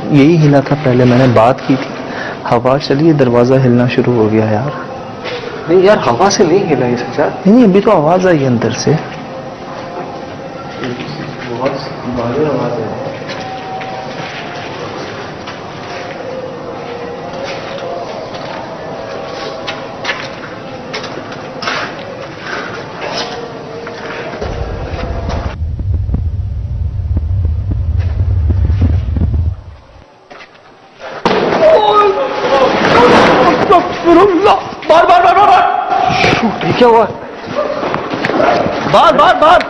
यही हिला था, पहले मैंने बात की थी, हवा चली, दरवाजा हिलना शुरू हो गया यार। नहीं यार, हवा से नहीं हिला ये सज्जाद। नहीं, अभी तो आवाज आई अंदर से। बहुत भारी आवाज है। क्या हुआ? बाहर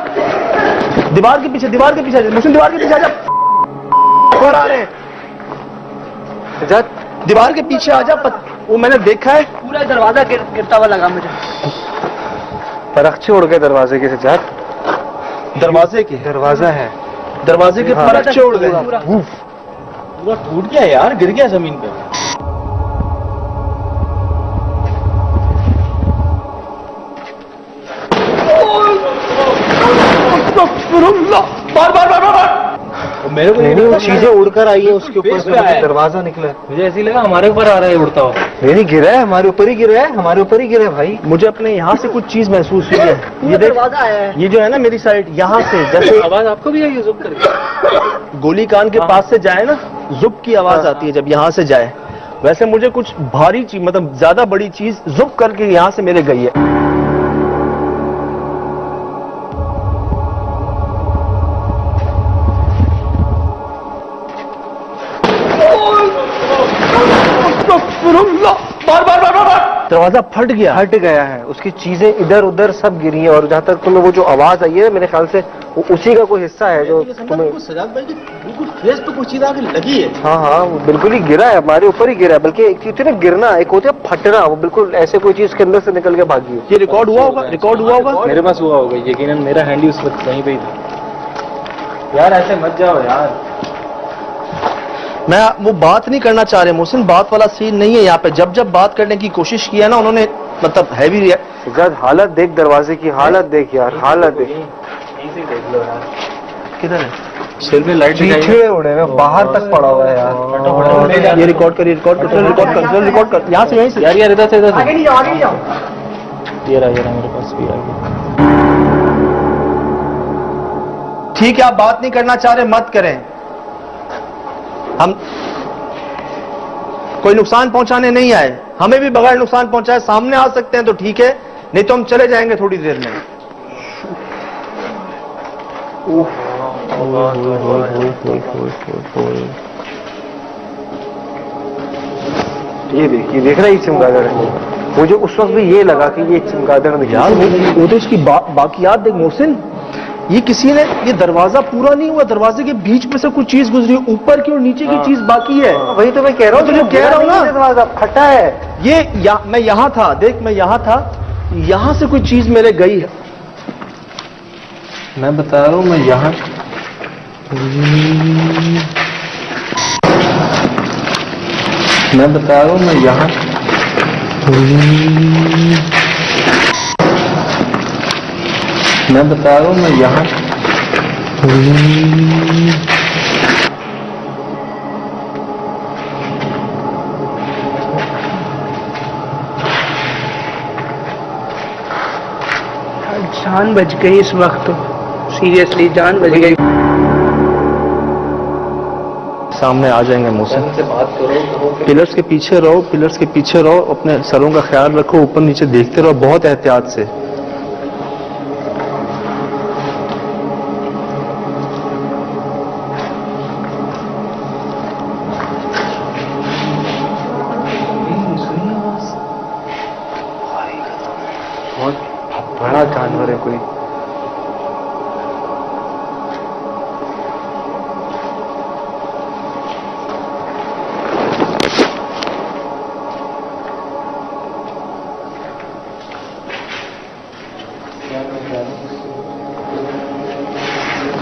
दीवार के पीछे मुस्लिम, दीवार के पीछे आ जा। और आ रहे हैं सज्जाद, दीवार के पीछे आ जा। वो मैंने देखा है, पूरा दरवाजा गिरता हुआ लगा मुझे। परखचे उड़ गए दरवाजे के सज्जाद। दरवाजे के, दरवाजा है, दरवाजे के परखचे उड़ गए। पूरा टूट गया यार, गिर गया जमीन पे। मेरे को नहीं, चीजें उड़कर आई है उसके ऊपर से, दरवाजा निकला। मुझे ऐसी लगा हमारे ऊपर आ रहा है उड़ता हुआ। नहीं गिरा है, हमारे ऊपर ही गिरा है, हमारे ऊपर ही गिरा है भाई। मुझे अपने यहाँ से कुछ चीज महसूस हुई है। ये दरवाजा आया है, ये जो है ना मेरी साइड, यहाँ से जैसे आवाज आपको भी आई जुब करके। गोली कान के पास से जाए ना, जुब की आवाज आती है जब यहाँ से जाए। वैसे मुझे कुछ भारी चीज, मतलब ज्यादा बड़ी चीज जुब करके यहाँ से मेरे गई है। दरवाजा फट गया है, उसकी चीजें इधर उधर सब गिरी हैं। और जहाँ तक तुम्हें वो जो आवाज आई है, मेरे ख्याल से वो उसी का कोई हिस्सा है जो तुम्हें। सजाद भाई बिल्कुल फेस पे कुछ चीज आके लगी है। हाँ, वो बिल्कुल ही गिरा है, हमारे ऊपर ही गिरा है। बल्कि एक चीज ना गिरना, एक होता है फटना, वो बिल्कुल ऐसे कोई चीज के अंदर से निकल के भागी है। ये रिकॉर्ड हुआ होगा। मेरे पास हुआ होगा यकीनन, मेरा हैंड ही उस वक्त वहीं पे ही था। यार ऐसे मत जाओ यार। मैं वो बात नहीं करना चाह रहे मोहसिन, बात वाला सीन नहीं है यहाँ पे। जब बात करने की कोशिश किया ना उन्होंने, मतलब हैवी रिया। हालत देख दरवाजे की, हालत देख यार, हालत देख। देख लो यार, किधर है? सिर में लाइट पीछे उड़े हुए, बाहर तक पड़ा हुआ है यार। ये रिकॉर्ड कर, यहाँ से, यहीं से यार इधर से आगे नहीं जाओ। ये रहा मेरे पास भी आ गया। ठीक है, आप बात नहीं करना चाह रहे, मत करें। हम कोई नुकसान पहुंचाने नहीं आए, हमें भी बगैर नुकसान पहुंचाए सामने आ सकते हैं तो ठीक है, नहीं तो हम चले जाएंगे थोड़ी देर में। ये देख रहा है चमगादड़। मुझे उस वक्त भी ये लगा कि ये चमगादड़ यार वो तो इसकी बाकियात देख मोहसिन। ये किसी ने, ये दरवाजा पूरा नहीं हुआ, दरवाजे के बीच में से कुछ चीज गुजरी, ऊपर की और नीचे की चीज बाकी है। वही तो मैं कह रहा हूँ, तुझे कह रहा हूँ ना, दरवाजा फटा है। मैं यहाँ था, देख मैं यहाँ था, यहाँ से कोई चीज मेरे गई है। मैं बता रहा हूँ, मैं यहाँ मैं बता रहा हूँ, मैं यहाँ मैं बता रहा हूँ, मैं यहाँ जान बच गई इस वक्त तो, सीरियसली जान बच गई। सामने आ जाएंगे मोहसिन। से बात करो, पिलर्स के पीछे रहो, अपने सरों का ख्याल रखो, ऊपर नीचे देखते रहो बहुत एहतियात से। बहुत बड़ा जानवर है कोई।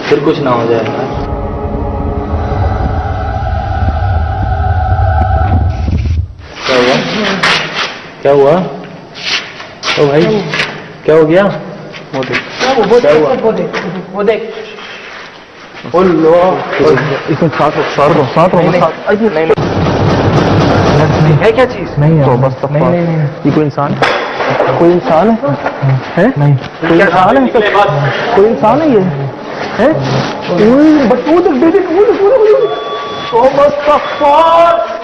फिर कुछ ना हो जाए। क्या हुआ ओ भाई, क्या हो गया? वो देख, इसमें साथ है क्या चीज? नहीं है, बस नहीं, ये कोई इंसान है? नहीं, कोई इंसान है? कोई इंसान है ये? है? बट वो देख बेटे, तो बस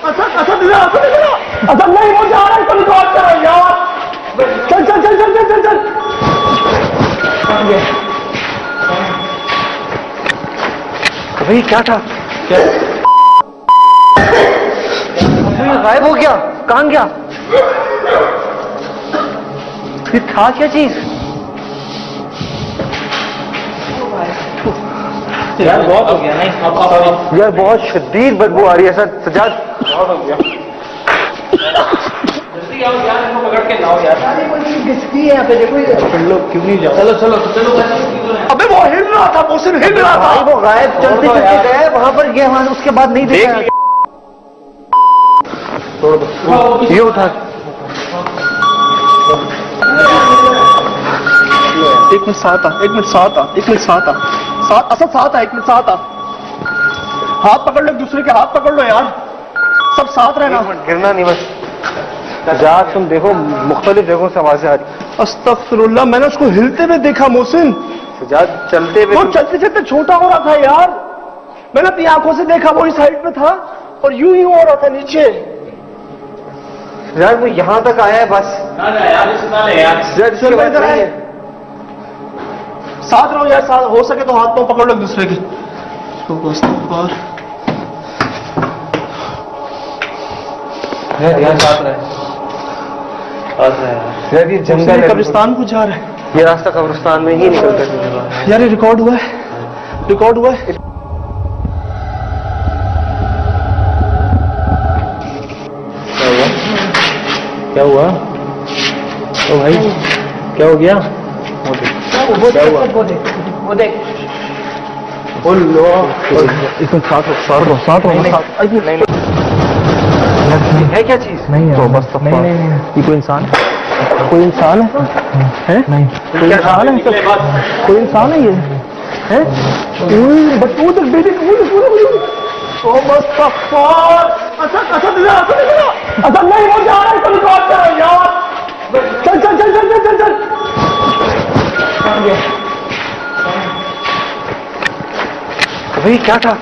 अच्छा नहीं, वो जा रहा है, कल कॉल करो यार। चल। भाई क्या था? गायब हो गया, कहां गया? ये था क्या चीज? यार बहुत हो गया नहीं, यार बहुत शदीद बदबू आ रही है सर। सजाद बहुत हो गया। जल्दी आओ यार, इनको पकड़ के लाओ यार। किसकी है यहाँ पे? देखो तुम लोग क्यों नहीं जाओ? चलो। अबे वो हिल रहा था, मोहसिन हिल रहा था। भाई वो गायब चलते गए, वहां पर गए, वहां उसके बाद नहीं देखा। ये उठा एक मिनट साथ आ। हाथ पकड़ लो, एक दूसरे के हाथ पकड़ लो यार, सब साथ रहना। गिरना नहीं बस। जा तुम देखो, मुख्तलिफ जगहों से आवाजें आ रही। अस्तगफिरुल्लाह, मैंने उसको हिलते हुए देखा मोहसिन। सजाद चलते हुए, वो चलते छोटा हो रहा था यार, मैंने अपनी आंखों से देखा। वो इस साइड पे था और यूं ही हो रहा था नीचे। यार वो यहां तक आया है बस। यार इसके बाद नहीं है। साथ रहो यार, साथ हो सके तो हाथ पांव पकड़ लो एक दूसरे के। यार साथ रहे। यार ये जंगल कब्रिस्तान को जा रहा है। ये रास्ता कब्रिस्तान में ही निकलता है। यार ये रिकॉर्ड हुआ है। क्या हुआ? ओ भाई क्या हो गया? वो देख। इसमें साथ है क्या चीज? नहीं है, बस नहीं, ये कोई इंसान है? नहीं, कोई इंसान है ये? है? बट वो देख बेटे, तो बस अच्छा नहीं, वो जा रहा है, कल कॉल करो यार। चल। भाई क्या था?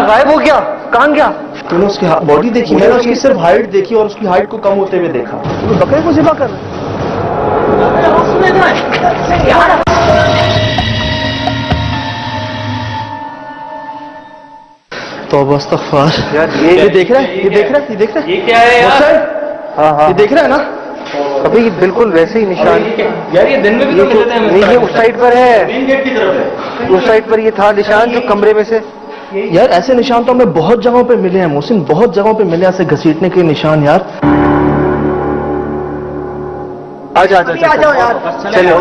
गायब हो गया, कहां गया? तूने उसकी बॉडी देखी? मैंने उसकी सिर्फ हाइट देखी और उसकी हाइट को कम होते हुए देखा। तो बकरे को ज़िबा कर। तौबा इस्तग़फ़ार। यार ये देख रहा है? ये क्या है यार? हाँ ये देख रहा है ना? अभी ये बिल्कुल वैसे ही निशान। यार ये दिन में भी तो मिले थे हमें। नहीं, ये उस साइड पर है, मेन गेट की तरफ है। उस साइड पर ये था निशान जो कमरे में से। यार ऐसे निशान तो हमें बहुत जगहों पे मिले हैं मोहसिन, बहुत जगहों पे मिले ऐसे घसीटने के निशान यार। आ जाओ यार, चलो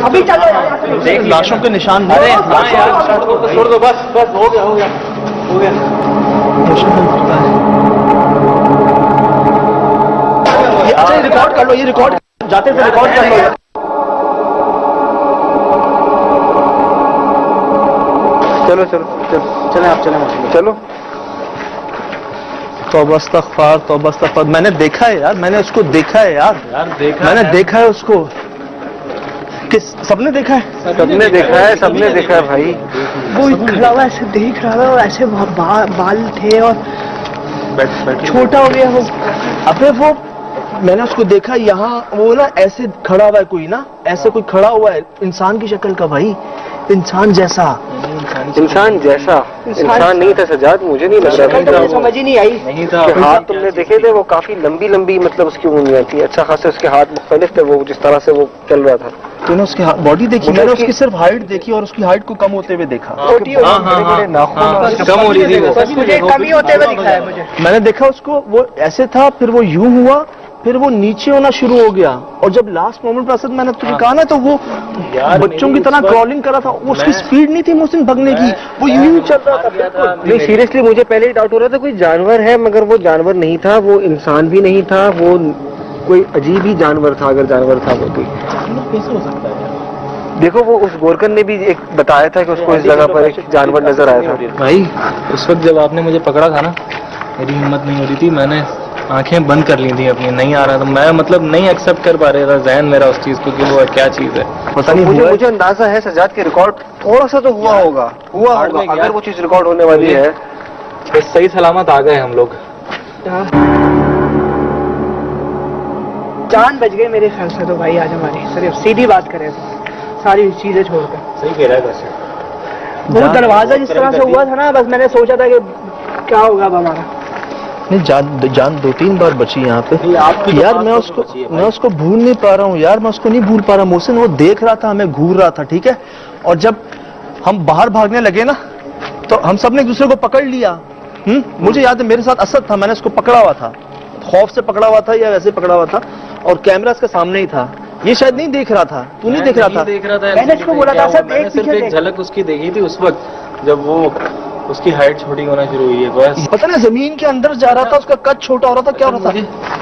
अभी चलो यार। देख लाशों के निशान। अरे हाँ यार, छोड़ दो बस हो गया। अच्छा ये रिकॉर्ड कर लो, ये रिकॉर्ड जाते थे, रिकॉर्ड कर लो यार। चलो। तौबा इस्तग़फ़ार। मैंने देखा है यार, मैंने उसको देखा है यार। मैंने देखा है उसको। किस? सबने देखा है? सबने देखा है भाई। वो खड़ा हुआ ऐसे देख रहा था, ऐसे बाल थे और छोटा हो गया वो। अबे वो मैंने उसको देखा यहाँ, वो ना ऐसे खड़ा हुआ है, कोई ना ऐसे कोई खड़ा हुआ है इंसान की शक्ल का भाई, इंसान जैसा। इंसान नहीं था सजाद, मुझे नहीं लग रहा था। समझ ही नहीं आई। नहीं था। हाथ तुमने देखे थे, वो काफी लंबी मतलब उसकी उंगलियां थी, अच्छा खासे उसके हाथ मुख्तलिफ थे, वो जिस तरह से वो चल रहा था। तूने उसकी बॉडी देखी? मैंने उसकी सिर्फ हाइट देखी और उसकी हाइट को कम होते हुए देखा। बड़े नाखून कम हो रही थी वो। मुझे कमी होते हुए दिखा है मुझे। मैंने देखा उसको, वो ऐसे था, फिर वो यूं हुआ, फिर वो नीचे होना शुरू हो गया, और जब लास्ट मोमेंट पर असद मैंने तुझे कहा ना, तो वो बच्चों की तरह क्रॉलिंग कर रहा था। वो उसकी स्पीड नहीं थी मोहसिन भगने की, वो यूं चल रहा था। नहीं सीरियसली मुझे पहले ही डाउट हो रहा था कोई जानवर है, मगर वो जानवर नहीं था, वो इंसान भी नहीं था, वो कोई अजीब ही जानवर था, अगर जानवर था वो कोई। कैसे हो सकता है? देखो वो उस गोरकन ने भी एक बताया था कि उसको इस जगह पर एक जानवर नजर आया था। भाई उस वक्त जब आपने मुझे पकड़ा था ना, मेरी हिम्मत नहीं हो रही थी, मैंने आंखें बंद कर ली थी अपनी, नहीं आ रहा था मैं, मतलब नहीं एक्सेप्ट कर पा रहा था जहन मेरा उस चीज को कि वो क्या चीज है। पता नहीं मुझे अंदाजा है सजाद के रिकॉर्ड थोड़ा सा तो हुआ होगा अगर वो चीज रिकॉर्ड होने वाली है। बस सही सलामत आ गए हम लोग। जान बच गई मेरे ख्याल से तो भाई आज हमारी, सिर्फ सीधी बात करें तो सारी चीजें छोड़कर। सही कह रहा है वैसे। वो दरवाजा जिस तरह से हुआ था ना, बस मैंने सोचा था कि क्या होगा अब हमारा। नहीं, जान 2-3 बार बची यहाँ पे यार। मैं उसको भूल नहीं पा रहा हूँ यार, मैं उसको नहीं भूल पा रहा। मोहसिन वो देख रहा था, हमें घूर रहा था, ठीक है। और जब हम बाहर भागने लगे ना, तो हम सब ने एक दूसरे को पकड़ लिया। मुझे याद है मेरे साथ असद था, मैंने उसको पकड़ा हुआ था, खौफ से पकड़ा हुआ था या वैसे पकड़ा हुआ था, और कैमरा उसके सामने ही था। ये शायद नहीं देख रहा था, तू नहीं देख रहा था? मैंने उसको बोला था सर सिर्फ एक झलक उसकी देखी थी उस वक्त जब वो उसकी हाइट छोटी होना शुरू हुई है, बस। पता नहीं जमीन के अंदर जा रहा था, उसका कद छोटा हो रहा था, क्या हो रहा था?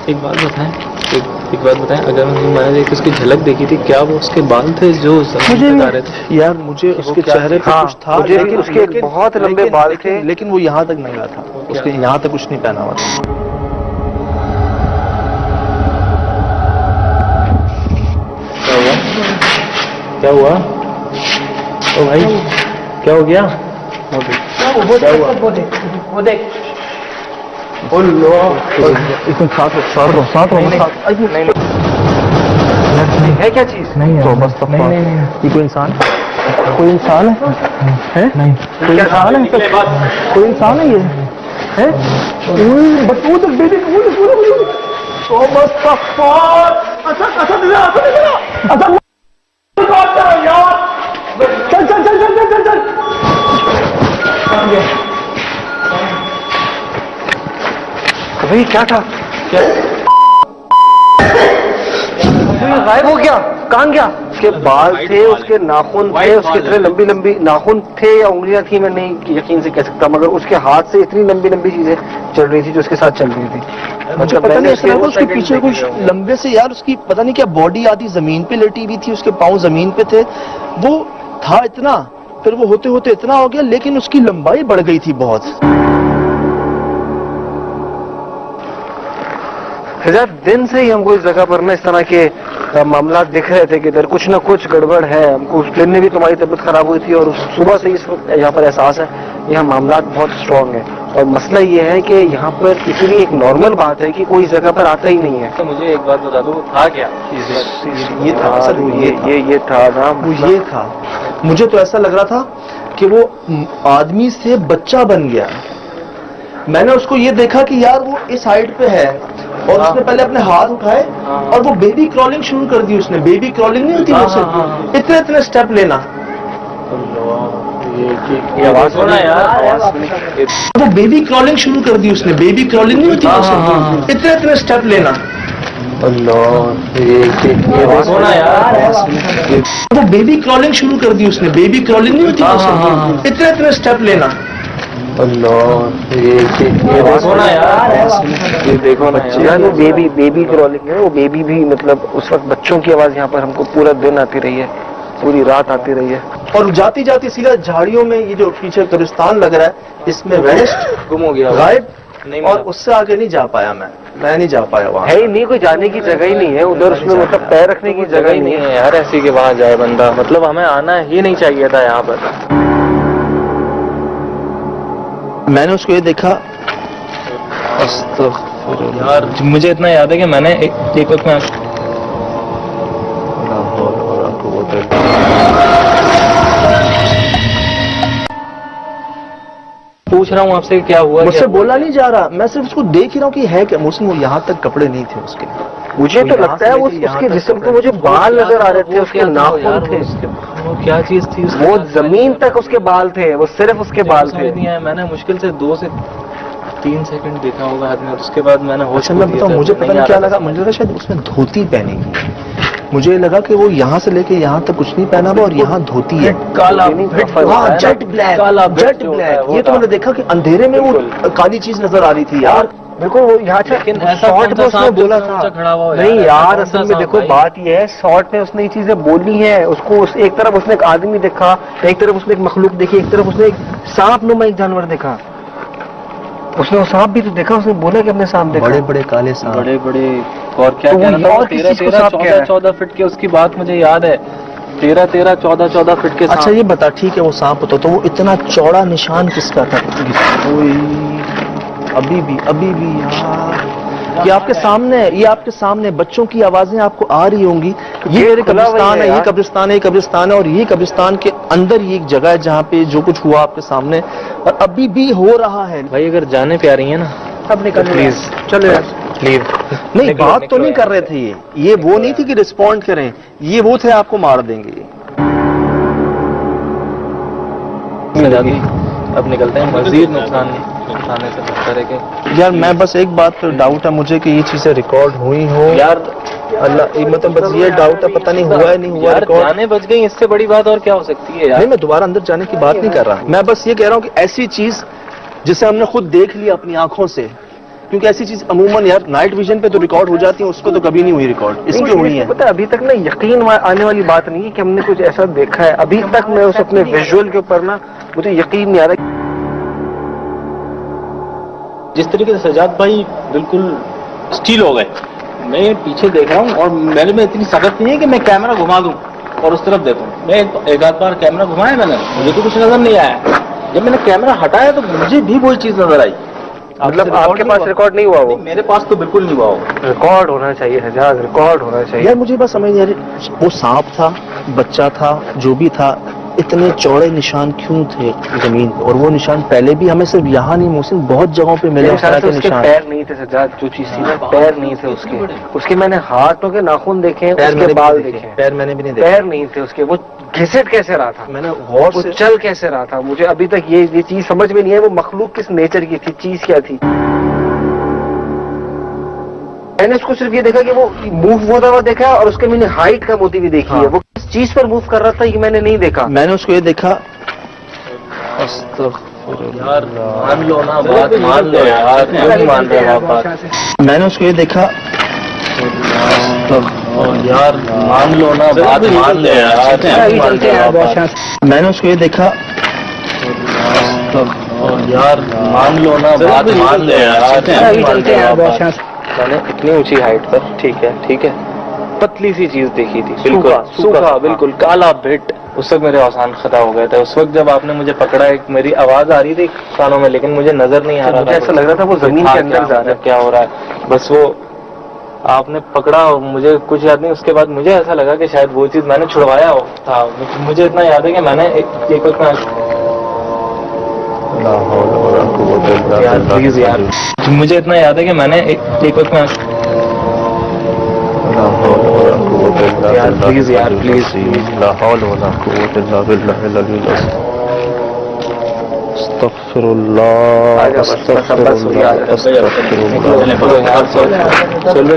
एक बात बताएं, अगर मैंने उसकी झलक देखी थी, क्या वो उसके बाल थे जो जमीन पे आ रहे थे? यार मुझे उसके चेहरे पे कुछ था, लेकिन उसके बहुत लंबे बाल थे, लेकिन वो यहाँ तक नहीं आया था, उसके यहाँ तक कुछ नहीं पहना हुआ था। क्या हुआ? ओ भाई क्या हो गया? वो देख है क्या चीज? नहीं तो बस ये कोई इंसान है? कोई इंसान है? नहीं, कोई इंसान है? कोई इंसान है ये? है? चल चल चल चल चल चल चल। भाई क्या था? क्या गायब हो गया? कहाँ गया? उसके बाल थे, उसके नाखून थे, उसके इतने लंबी लंबी नाखून थे या उंगलियां थी, मैं नहीं यकीन से कह सकता, मगर उसके हाथ से इतनी लंबी लंबी चीजें चल रही थी जो उसके साथ चल रही थी। मतलब पता नहीं ऐसा लगा उसके पीछे कुछ लंबे से यार, उसकी पता नहीं क्या बॉडी आधी जमीन पे लेटी हुई थी, उसके पाँव जमीन पे थे, वो था इतना, फिर वो होते होते इतना हो गया, लेकिन उसकी लंबाई बढ़ गई थी बहुत। दिन से ही हमको इस जगह पर ना इस तरह के मामला दिख रहे थे कि इधर कुछ ना कुछ गड़बड़ है। हमको उस दिन में भी तुम्हारी तबीयत खराब हुई थी, और सुबह से इस वक्त यहाँ पर एहसास है यहाँ मामला बहुत स्ट्रांग है। और मसला ये है कि यहाँ पर इतनी एक नॉर्मल बात है कि कोई इस जगह पर आता ही नहीं है। तो मुझे एक बात बता दो, था क्या ये था सर, ये था ना, वो ये था। मुझे तो ऐसा लग रहा था कि वो आदमी से बच्चा बन गया। मैंने उसको ये देखा कि यार वो इस हाइट पे है, और उसने पहले अपने हाथ उठाए और वो बेबी क्रॉलिंग शुरू कर दी उसने। बेबी क्रॉलिंग नहीं होती वो, इतने इतने स्टेप लेना। ये आवाज सुना यार, वो बेबी क्रॉलिंग शुरू कर दी उसने। बेबी क्रॉलिंग नहीं होती वो, इतने इतने स्टेप लेना। ये आवाज सुना यार, वो बेबी क्रॉलिंग शुरू कर दी उसने। बेबी क्रॉलिंग नहीं होती वो, इतने इतने स्टेप लेना। ये आवाज सुना यार, ये देखो ना यार, वो बेबी क्रॉलिंग है। वो बेबी भी मतलब उस वक्त बच्चों की आवाज यहाँ पर हमको पूरा दिन आती रही है, पूरी रात आती रही है। और जाती जाती सीधा झाड़ियों में, ये जो पीछे कब्रिस्तान लग रहा है, इसमें वेस्ट गुम हो गया, गायब। और उससे आगे नहीं जा पाया मैं नहीं जा पाया वहाँ। है ही नहीं, कोई जाने की जगह ही नहीं है उधर, उसमें मतलब पैर रखने की जगह ही नहीं है यार ऐसी कि वहाँ जाए बंदा। मतलब हमें आना ही नहीं चाहिए था यहाँ पर। मैंने उसको ये देखा, यार मुझे इतना याद है कि मैंने एक वक्त में पूछ रहा हूँ आपसे क्या हुआ। मुझसे बोला नहीं जा रहा, मैं सिर्फ उसको देख ही रहा हूँ कि है क्या। मुझसे वो यहाँ तक कपड़े नहीं थे उसके। मुझे तो लगता है उसके जिस्म पे मुझे बाल नजर आ रहे थे, उसके नाखून थे। वो क्या चीज थी? वो जमीन तक उसके बाल थे, वो सिर्फ उसके बाल थे। मैंने मुश्किल से 2 से 3 सेकंड देखा होगा आदमी, और उसके बाद मैंने होश में बताऊं, मुझे पता नहीं क्या लगा। मुझे लगा शायद उसने धोती पहनी है। मुझे लगा कि वो यहाँ से लेके यहाँ तक कुछ नहीं पहना हुआ, और यहाँ धोती है काला, जेट ब्लैक। ये तो मैंने देखा कि अंधेरे में वो काली चीज नजर आ रही थी यार। बिल्कुल वो यहाँ से लेकिन ऐसा शॉर्ट कौन में सा उसने सांप बोला जितना था। ऊंचा खड़ा हुआ हो नहीं यार, यार, कौन असल सा में सांप देखो भाई? बात ये है, शॉर्ट में उसने ये चीजें बोली है। उसको एक तरफ उसने एक आदमी देखा, एक तरफ उसने एक मखलूक देखी, एक तरफ उसने एक सांप नुमा एक जानवर देखा। उसने वो सांप भी तो देखा, उसने बोला कि अपने सांप देखा। बड़े बड़े काले सांप। बड़े बड़े और क्या तो कह वो रहा था और किस 13 चीज को 13 सांप कह रहा है? 14 फीट के, उसकी बात मुझे याद है, 13 13 14 14 फीट के अच्छा सांप। ये बता, ठीक है वो सांप होता तो वो इतना चौड़ा निशान किसका था? अभी भी यार, ये आपके सामने है, ये आपके सामने बच्चों की आवाजें आपको आ रही होंगी। ये गेट खुला हुआ ही कब्रिस्तान है है, ये यार। कब्रिस्तान है, ये कब्रिस्तान है, और ये कब्रिस्तान के अंदर ही एक जगह है जहाँ पे जो कुछ हुआ आपके सामने और अभी भी हो रहा है। भाई अगर जाने पे आ रही है ना, अब निकल प्लीज चलो यार। लीव। नहीं बात तो नहीं कर रहे थे ये वो नहीं थी कि रिस्पॉन्ड करें, ये वो थे आपको मार देंगे। अब निकलते हैं, मजीद नुकसान उठाने से बेहतर है कि यार मैं बस एक बात पर डाउट है मुझे कि ये चीजें रिकॉर्ड हुई हो। यार अल्लाह, मतलब बस ये डाउट है, पता नहीं हुआ है नहीं हुआ यार रिकॉर्ड। जाने बच गई, इससे बड़ी बात और क्या हो सकती है यार। नहीं मैं दोबारा अंदर जाने की बात नहीं कर रहा, मैं बस ये कह रहा हूँ कि ऐसी चीज जिसे हमने खुद देख लिया अपनी आंखों से, क्योंकि ऐसी चीज अमूमन यार नाइट विजन पे तो रिकॉर्ड हो जाती है, उस पर तो कभी नहीं हुई रिकॉर्ड, इस पे हुई है। पता है अभी तक ना यकीन आने वाली बात नहीं है कि हमने कुछ ऐसा देखा है। अभी तक मैं उस अपने विजुअल के ऊपर ना मुझे यकीन नहीं आ रहा। जिस तरीके से सजाद भाई बिल्कुल स्टील हो गए, मैं पीछे देख रहा हूँ और मेरे में इतनी ताकत नहीं है कि मैं कैमरा घुमा दूं और उस तरफ देखूं। मैं एक आध बार कैमरा घुमाया मैंने, मुझे तो कुछ नजर नहीं आया। जब मैंने कैमरा हटाया तो मुझे भी वही चीज नजर आई। मतलब आपके पास रिकॉर्ड नहीं हुआ वो? मेरे पास तो बिल्कुल नहीं हुआ वो। रिकॉर्ड होना चाहिए हजाज, रिकॉर्ड होना चाहिए यार मुझे बस समझ नहीं आ रही, वो सांप था, बच्चा था, जो भी था, इतने चौड़े निशान क्यों थे जमीन पे? और वो निशान पहले भी हमें सिर्फ यहाँ नहीं मोहसिन बहुत जगहों पे मिले इस तरह के उसके निशान। पैर नहीं थे सजाद, जो चीज थी ना, पैर नहीं थे उसके मैंने हाथों के नाखून देखे हैं, पैर उसके मैंने बाल भी नहीं देखे हैं। पैर मैंने भी नहीं देखे। पैर नहीं थे उसके, वो घिसट कैसे रहा था, मैंने गौर वो से चल कैसे रहा था, मुझे अभी तक ये चीज समझ में नहीं है। वो मखलूक किस नेचर की थी, चीज क्या थी? मैंने उसको सिर्फ ये देखा कि वो मूव होता हुआ देखा और उसके मैंने हाइट कम होती हुई देखी है। वो किस चीज पर मूव कर रहा था ये मैंने नहीं देखा। मैंने उसको ये देखा, यार मान लो ना बात, मान लो यार, क्यों मान रहे हो आप बात? मैंने उसको ये देखा, यार मान लो ना बात, मान लो यार, क्यों मान रहे हो आप बात? मैंने उसको ये देखा, यार मान लो ना बात, मान लो यार, क्यों मान रहे हो आप बात? मैंने इतनी ऊंची हाइट पर, ठीक है, पतली सी चीज देखी थी, बिल्कुल सूखा, बिल्कुल काला भिट। उस वक्त मेरे औसान खता हो गए थे। उस वक्त जब आपने मुझे पकड़ा, एक मेरी आवाज आ रही थी कानों में, लेकिन मुझे नजर नहीं आ रहा था। ऐसा लग रहा था वो जमीन के अंदर जा रहा है, क्या हो रहा है। बस वो आपने पकड़ा और मुझे कुछ याद नहीं। उसके बाद मुझे ऐसा लगा कि शायद वो चीज मैंने छुड़वाया था। मुझे इतना याद है कि मैंने एक वक्त यार प्लीज यार, मुझे इतना याद है कि मैंने एक वक्त में यार प्लीज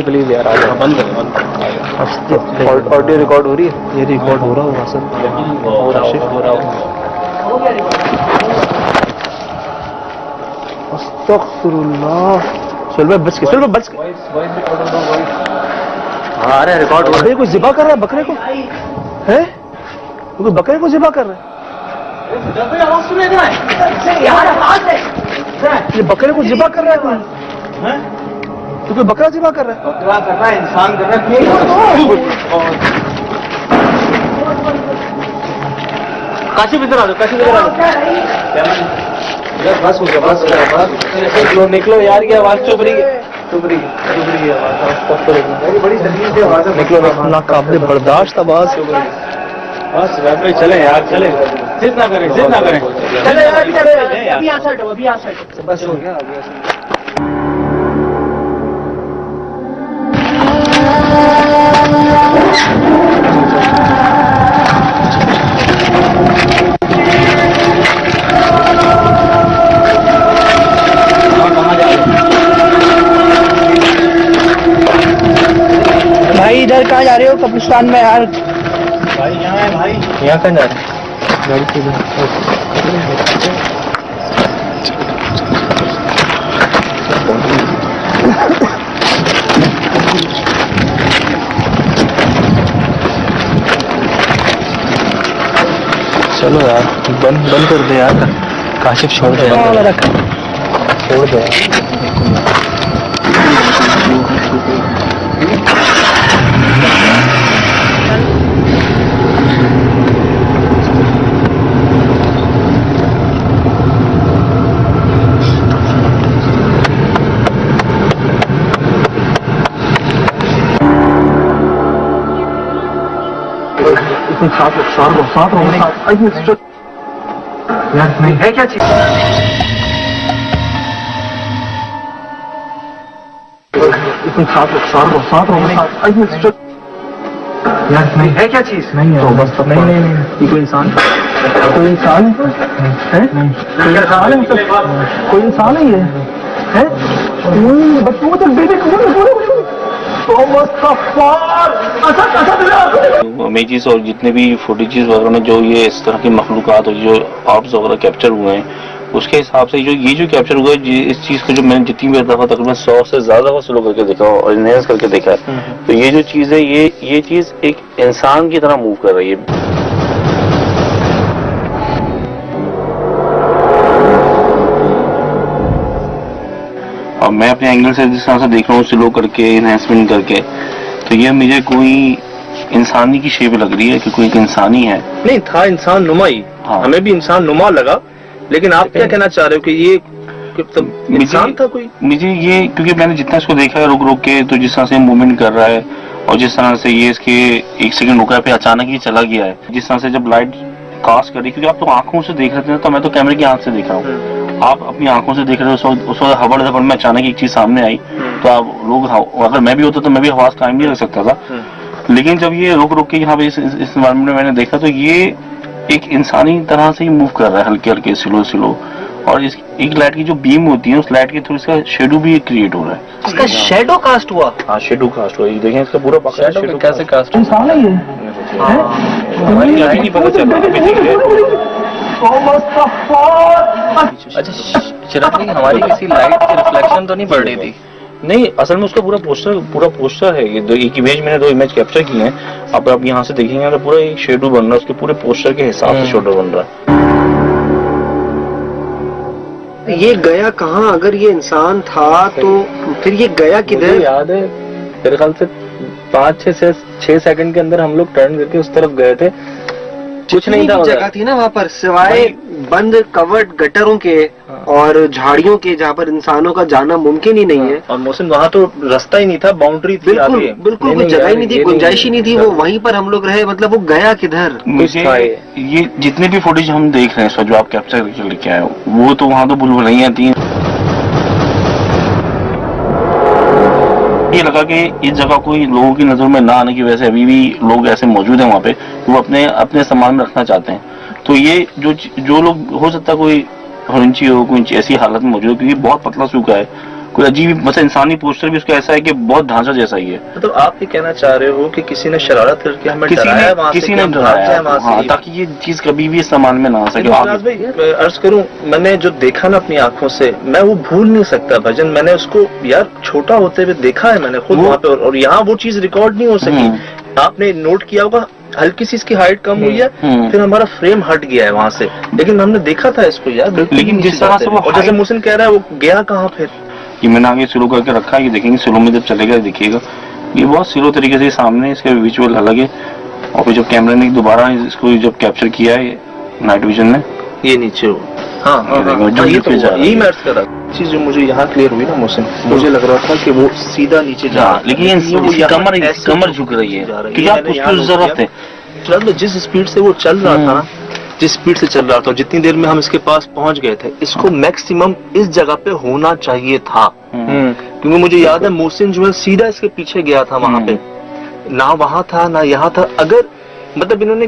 प्लीज यार आ जाओ, बंद करें। ऑडियो रिकॉर्ड हो रही है? ये रिकॉर्ड हो रहा होगा सर, हो रहा हो। अस्तगफिरुल्लाह। चल भाई बच के, चल भाई बच के। हाँ अरे रिकॉर्ड हो रहा अबे कोई ज़िबा कर रहा है बकरे को, है कोई बकरे को ज़िबा कर रहा है। ये बकरे को ज़िबा कर रहा है कोई, तो कोई बकरा ज़िबा कर रहा है। बकरा कर रहा है, इंसान कर रहा है। काशी इधर आ जाओ, काशी इधर आ जाओ। बस हो गया, बस निकलो निकलो यार, की आवाज चुप रही है आवाज, बड़ी तकलीफ से आवाज निकलो ना, नाकाबिले बर्दाश्त आवाज। बस वैसे चले यार, चले, जिद ना करें, चले यार, अभी यहाँ से हटो, अभी यहाँ से हटो। बस हो गया अभी। भाई इधर कहाँ जा रहे हो? कब्रिस्तान में यार। भाई यहाँ है भाई, यहाँ कहाँ जा रहे हैं? गाड़ी पे जा। चलो यार, बंद कर दे यार, काशिफ छोड़ दे यार, छोड़ दे। साथ नहीं है क्या चीज? नहीं है क्या चीज? नहीं है, बस नहीं, ये कोई इंसान है? कोई इंसान है? कोई इंसान ही है? बच्चों को इमेजेस और जितने भी फुटेजेस वगैरह में जो ये इस तरह की मखलूक़ात और जो ऑब्स वगैरह कैप्चर हुए हैं, उसके हिसाब से जो कैप्चर हुआ है, इस चीज़ को जो मैंने जितनी भी दफ़ा तकरीबन 100 से ज़्यादा दफ़ा स्लो करके देखा और एनहेंस करके देखा है, तो ये जो चीज़ है ये चीज़ एक इंसान की तरह मूव कर रही है। और मैं अपने एंगल से जिस तरह से देख रहा हूँ स्लो करके एनहेंसमेंट करके, तो ये मुझे कोई इंसानी की शेप लग रही है कि कोई एक इंसानी है। नहीं था, इंसान नुमा ही। हाँ। हमें भी इंसान नुमा लगा, लेकिन आप क्या कहना चाह रहे हो कि ये इंसान था कोई? मुझे ये, क्योंकि मैंने जितना इसको देखा है रुक के, तो जिस तरह से मूवमेंट कर रहा है और जिस तरह से ये इसके एक सेकंड रुका है, फिर अचानक ये चला गया है, जिस तरह से जब लाइट कास्ट करी, क्योंकि आप तो आंखों से देख रहे थे, तो मैं तो कैमरे की आंख से देख रहा हूँ, आप अपनी आंखों से देख रहे हो। उस वक्त हबड़ दबड़ में अचानक एक चीज सामने आई, तो आप लोग, अगर मैं भी होता तो मैं भी आवाज कायम नहीं रख सकता था। लेकिन जब ये रुक के यहाँ पे इस एनवायरमेंट में मैंने देखा, तो ये एक इंसानी तरह से ही मूव कर रहा है, हल्के हल्के स्लो, और इस एक लाइट की जो बीम होती है, उस लाइट के थ्रू इसका शेडो भी क्रिएट हो रहा है। इसका शेडो कास्ट हुआ? हाँ, शेडो कास्ट हुआ। ये देखें इसका पूरा शेडो कैसे कास्ट? इंसान ही है? हमारी अभी नहीं पता चल रहा, अभी देख रहे हैं। अच्छा चिराग भाई, हमारी किसी लाइट की रिफ्लेक्शन तो नहीं पड़ रही थी? नहीं, असल में उसका पूरा पोस्टर है। ये दो एक इमेज, मैंने 2 इमेज कैप्चर की हैं। अब आप यहाँ से देखेंगे तो पूरा एक शेडो बन रहा है, उसके पूरे पोस्टर के हिसाब से शेडो बन रहा है। ये गया कहाँ? अगर ये इंसान था तो फिर ये गया किधर? याद है मेरे ख्याल से 5 से 6 सेकंड के अंदर हम लोग टर्न करके उस तरफ गए थे, कुछ नहीं था। जगह थी ना वहाँ पर, सिवाय बंद कवर्ड गटरों के और झाड़ियों के, जहाँ पर इंसानों का जाना मुमकिन ही नहीं है। और मोहसिन, वहाँ तो रास्ता ही नहीं था, बाउंड्री थी, बिल्कुल कोई जगह ही नहीं थी, गुंजाइश ही नहीं थी। वो वहीं पर हम लोग रहे, मतलब वो गया किधर? मुझे ये जितने भी फुटेज हम देख रहे हैं, जो आप कैप्चर करके लेके आए हो, वो तो वहाँ तो बुलबुलाइयां थी। ये लगा कि इस जगह कोई लोगों की नजर में ना आने की वजह से अभी भी लोग ऐसे मौजूद हैं वहाँ पे, वो अपने सामान में रखना चाहते हैं। तो ये जो लोग, हो सकता है कोई हरिंची हो, कोई ऐसी हालत में मौजूद हो, क्योंकि बहुत पतला सूखा है, कोई अजीब, मतलब इंसानी पोस्टर भी उसका ऐसा है कि बहुत ढांचा जैसा ही है। मतलब आप ये कहना चाह रहे हो कि किसी ने शरारत करके हमें डराया वहाँ से, किसी ने डराया, हाँ, ताकि ये चीज कभी भी इस्तेमाल में ना आ सके। अर्ज करूं, मैंने जो देखा ना अपनी आंखों से, मैं वो भूल नहीं सकता भजन। मैंने उसको यार छोटा होते हुए देखा है मैंने खुद वहाँ पे, और यहाँ वो चीज रिकॉर्ड नहीं हो सकी। आपने नोट किया होगा, हल्की सी इसकी हाइट कम हुई है, फिर हमारा फ्रेम हट गया है वहाँ से, लेकिन हमने देखा था इसको यार। लेकिन जिस तरह से वो, और जैसे मोहसिन कह रहा है, वो गया कहाँ फिर? ये मैंने आगे स्लो करके रखा है, ये देखेंगे स्लो में जब चलेगा देखिएगा, ये बहुत स्लो तरीके से सामने, इसके विजुअल अलग है। और फिर जब कैमरे ने दोबारा इसको जब कैप्चर किया है नाइट विजन ने, ये नीचे हो, यही मैं अर्ज कर रहा था। चीज जो मुझे यहाँ क्लियर हुई ना मोहसिन, मुझे लग रहा था कि वो सीधा नीचे जा रहा है, लेकिन कमर झुक रही है, क्योंकि आपको जरूरत है। जिस स्पीड से वो चल रहा था ना, जिस स्पीड से चल रहा था, जितनी देर में हम इसके पास पहुंच गए थे, इसको मैक्सिमम इस जगह पे होना चाहिए था। क्योंकि मुझे याद है मोहसिन जो है सीधा इसके पीछे गया था वहां पे, ना वहां था ना यहाँ था। अगर मतलब इन्होंने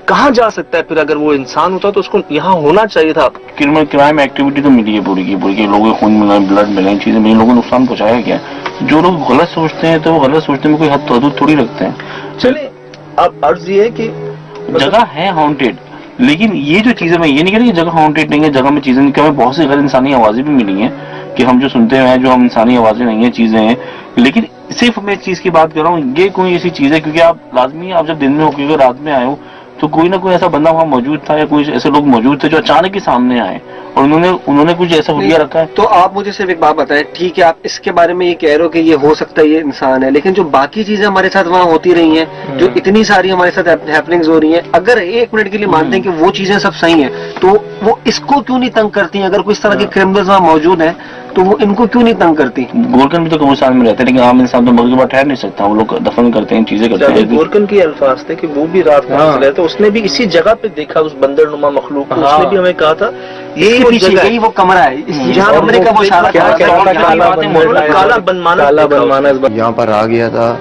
कहाँ जा सकता है फिर? अगर वो इंसान होता तो उसको यहाँ होना चाहिए था। क्राइम एक्टिविटी तो मिली है पूरी की पूरी, लोगों को खून मिला, ब्लड मिला, चीजें मिली, लोगों को नुकसान पहुंचाया गया। जो लोग गलत सोचते हैं तो वो गलत सोचने में कोई हद थोड़ी रखते हैं। चलिए, अब अर्ज ये है कि जगह है हॉन्टेड, लेकिन ये जो चीजें, मैं ये नहीं कह रही कि जगह हॉन्टेड नहीं है, जगह में चीजें, हमें बहुत सी गैर इंसानी आवाजें भी मिली हैं, कि हम जो सुनते हैं, जो हम इंसानी आवाजें नहीं है, चीजें हैं, लेकिन सिर्फ मैं इस चीज की बात कर रहा हूँ, ये कोई ऐसी चीज है, क्योंकि आप लाजमी आप जब दिन में हो, क्योंकि रात में आए हो, तो कोई ना कोई ऐसा बंदा वहां मौजूद था या कोई ऐसे लोग मौजूद थे जो अचानक ही सामने आए और उन्होंने कुछ ऐसा हुलिया रखा है। तो आप मुझे सिर्फ एक बात बताएं, ठीक है आप इसके बारे में ये कह रहे हो कि ये हो सकता है ये इंसान है, लेकिन जो बाकी चीजें हमारे साथ वहाँ होती रही हैं, जो इतनी सारी हमारे साथ हैपनिंग्स हो रही हैं, अगर 1 मिनट के लिए मानते हैं कि वो चीजें सब सही हैं, तो वो इसको क्यों नहीं तंग करती हैं? अगर कोई इस तरह के क्रिमिनल्स वहाँ मौजूद हैं तो वो इनको क्यों नहीं तंग करती? गोरकन भी तो कब्रिस्तान में रहते हैं, लेकिन आम इंसान तो मगर के बाद ठहर नहीं सकता, वो लोग दफन करते हैं, चीजें करते हैं। गोरकन की अल्फाज थे कि वो भी रात में चले, तो उसने भी इसी जगह पे देखा उस बंदरनुमा मखलूक को, उसने भी हमें कहा था यही वो जगह, यही वो कमरा है जहाँ कमरे का वो इशारा काला बनमाना यहाँ पर आ गया था।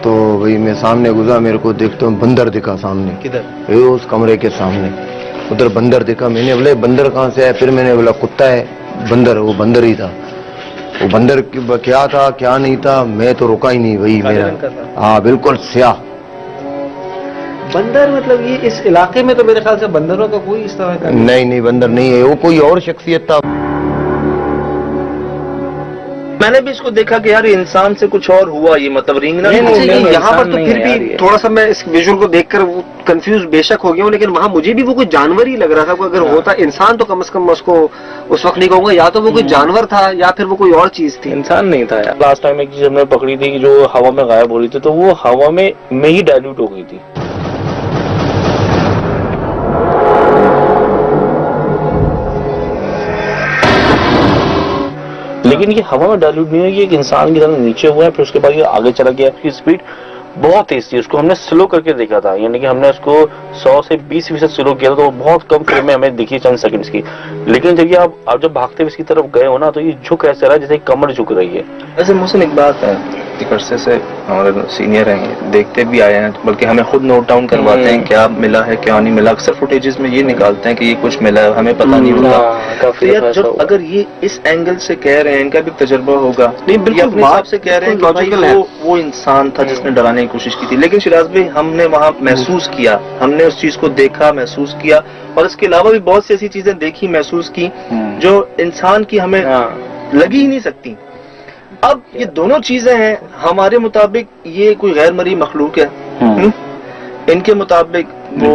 तो वही मैं सामने गुजरा, मेरे को देखते हूँ बंदर दिखा सामने। किधर? उस कमरे के सामने उधर बंदर दिखा। मैंने बोले बंदर कहाँ से है? फिर मैंने बोला कुत्ता है। बंदर, वो बंदर ही था। वो बंदर क्या था क्या नहीं था मैं तो रुका ही नहीं। वही मेरा, हाँ बिल्कुल स्याह बंदर। मतलब ये इस इलाके में तो मेरे ख्याल से बंदरों का कोई इस तरह का नहीं बंदर नहीं है, वो कोई और शख्सियत था। मैंने भी इसको देखा कि यार इंसान से कुछ और हुआ, ये मतलब रिंगना नहीं, यहाँ पर तो फिर भी थोड़ा सा मैं इस विजुअल को देखकर कंफ्यूज बेशक हो गया हूँ, लेकिन वहाँ मुझे भी वो कोई जानवर ही लग रहा था। अगर होता इंसान तो कम से कम उसको उस वक्त नहीं कहूंगा, या तो वो कोई जानवर था या फिर वो कोई और चीज थी। इंसान नहीं था यार। लास्ट टाइम एक चीज हमने पकड़ी थी कि जो हवा में गायब हो रही थी, तो वो हवा में ही डाइल्यूट हो गई थी। लेकिन ये हवा में डाइल्यूट नहीं है, ये एक इंसान की तरह नीचे हुआ है, फिर उसके बाद ये आगे चला गया। इसकी स्पीड बहुत तेज थी, उसको हमने स्लो करके देखा था, यानी कि हमने उसको 100 से 20% स्लो किया था, तो वो बहुत कम फ्रेम में हमें दिखी, चंद सेकंड्स की। लेकिन जब ये आप जब भागते हुए इसकी तरफ गए हो ना, तो ये झुक ऐसे रहा जैसे कमर झुक रही है। वैसे मोहसिन एक बात है, एक अरसे से हमारे सीनियर हैं, देखते भी आए हैं, बल्कि हमें खुद नोट डाउन करवाते हैं क्या मिला है क्या नहीं मिला। अक्सर फुटेजेस में ये निकालते हैं कि ये कुछ मिला है, हमें पता नहीं होगा। तो यार जब अगर ये इस एंगल से कह रहे हैं, इनका भी तजुर्बा होगा, नहीं बिल्कुल बात से कह रहे हैं कि भाई वो इंसान था जिसने डराने की कोशिश की थी। लेकिन शिराज भाई, हमने वहाँ महसूस किया, हमने उस चीज को देखा, महसूस किया, और इसके अलावा भी बहुत सी ऐसी चीजें देखी, महसूस की जो इंसान की हमें लगी ही नहीं सकती। अब ये दोनों चीजें हैं, हमारे मुताबिक ये कोई गैर मरी मखलूक है, इनके मुताबिक वो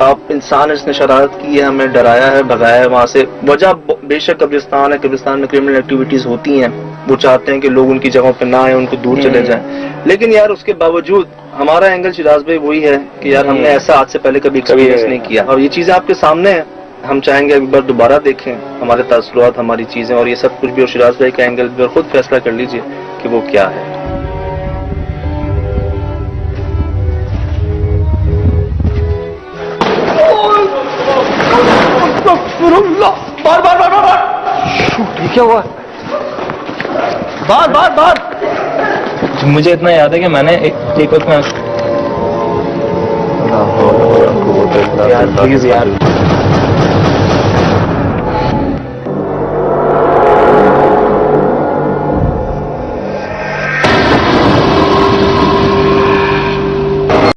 आप इंसान इसने शरारत की है, हमें डराया है, भगाया है वहां से। वजह बेशक कब्रिस्तान है, कब्रिस्तान में क्रिमिनल एक्टिविटीज होती हैं, वो चाहते हैं कि लोग उनकी जगहों पे ना आए, उनको दूर चले जाएं। लेकिन यार उसके बावजूद हमारा एंगल शिराज भाई वही है कि यार हमने ऐसा आज से पहले कभी एक्सपीरियंस नहीं किया, और ये चीजें आपके सामने है। हम चाहेंगे एक बार दोबारा देखें हमारे तासुरात, हमारी चीजें और ये सब कुछ भी, और शिराज भाई का एंगल भी, और खुद फैसला कर लीजिए कि वो क्या है। बार बार बार बार क्या हुआ? बार बार बार मुझे इतना याद है कि मैंने एक वक्त में यार प्लीज यार